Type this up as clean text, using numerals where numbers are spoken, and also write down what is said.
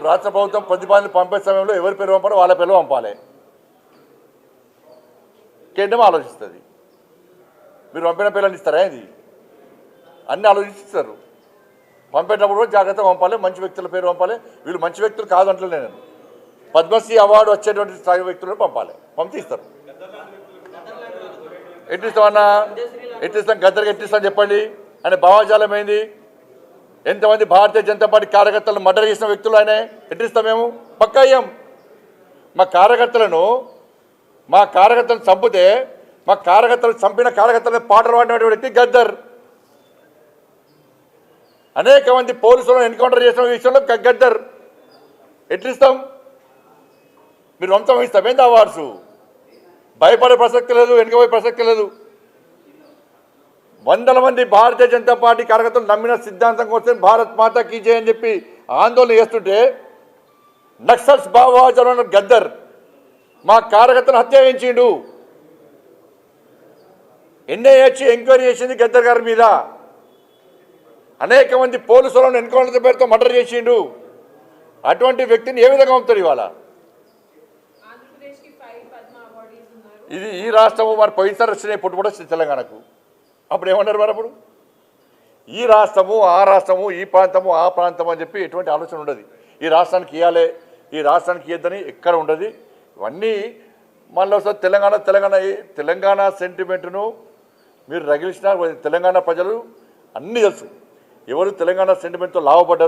రాష్ట్ర ప్రభుత్వం ప్రతిపాదన పంపే సమయంలో ఎవరి పేరు పంపాలో వాళ్ళ పేరు పంపాలి. కేంద్రం ఆలోచిస్తుంది. మీరు పంపిన పేర్లను ఇస్తారా? ఇది అన్నీ ఆలోచిస్తారు. పంపేటప్పుడు కూడా జాగ్రత్తగా పంపాలి. మంచి వ్యక్తుల పేరు పంపాలి. వీళ్ళు మంచి వ్యక్తులు కాదంటలే నేను. పద్మశ్రీ అవార్డు వచ్చేటువంటి స్థాయి వ్యక్తులను పంపాలి. పంపిస్తారు. ఎట్టిస్తామన్నా? ఎట్టిస్తాం? గద్దరికి ఎట్టిస్తాం చెప్పండి. ఆయన భావజాలం ఏంది? ఎంతమంది భారతీయ జనతా పార్టీ కార్యకర్తలను మర్డర్ చేసిన వ్యక్తులు ఆయన ఎట్టిస్తాం? మేము పక్కా అయ్యాం. మా కార్యకర్తలను చంపితే మా కార్యకర్తలు చంపిన కార్యకర్తలను పాటలు పాడినటువంటి వ్యక్తి గద్దర్. అనేక మంది పోలీసులను ఎన్కౌంటర్ చేసిన విషయంలో గద్దర్. ఎట్లిస్తాం? మీరు వంశం ఇస్తాం ఏంది అవార్డ్స్? భయపడే ప్రసక్తి లేదు, వెనుకపోయే ప్రసక్తి లేదు. వందల మంది భారతీయ జనతా పార్టీ కార్యకర్తలు నమ్మిన సిద్ధాంతం కోసం భారత్ మాతా కీ జై అని చెప్పి ఆందోళన చేస్తుంటే నక్సల్స్ భావజాలం గద్దర్ మా కార్యకర్తను హత్య చేయించిండు. ఎన్ఐఏ ఎంక్వైరీ చేసింది గద్దర్ గారి మీద. అనేక మంది పోలీసులను ఎన్కౌంటర్ పేరుతో మర్డర్ చేసిండు. అటువంటి వ్యక్తిని ఏ విధంగా పంపుతారు ఇవాళ? ఇది ఈ రాష్ట్రము మరి పోయినసారి వచ్చినాయి పుట్టుబడి వచ్చింది తెలంగాణకు. అప్పుడు ఏమన్నారు మరి? అప్పుడు ఈ రాష్ట్రము ఆ రాష్ట్రము, ఈ ప్రాంతము ఆ ప్రాంతం అని చెప్పి ఎటువంటి ఆలోచన ఉండదు. ఈ రాష్ట్రానికి ఇవ్వాలి, ఈ రాష్ట్రానికి ఇవ్వద్దని ఎక్కడ ఉండదు. ఇవన్నీ మళ్ళీ వస్తుంది. తెలంగాణ సెంటిమెంట్ను మీరు రగిలిసిన తెలంగాణ ప్రజలు అన్నీ తెలుసు. ఎవరు తెలంగాణ సెంటిమెంట్తో లాభపడ్డారు.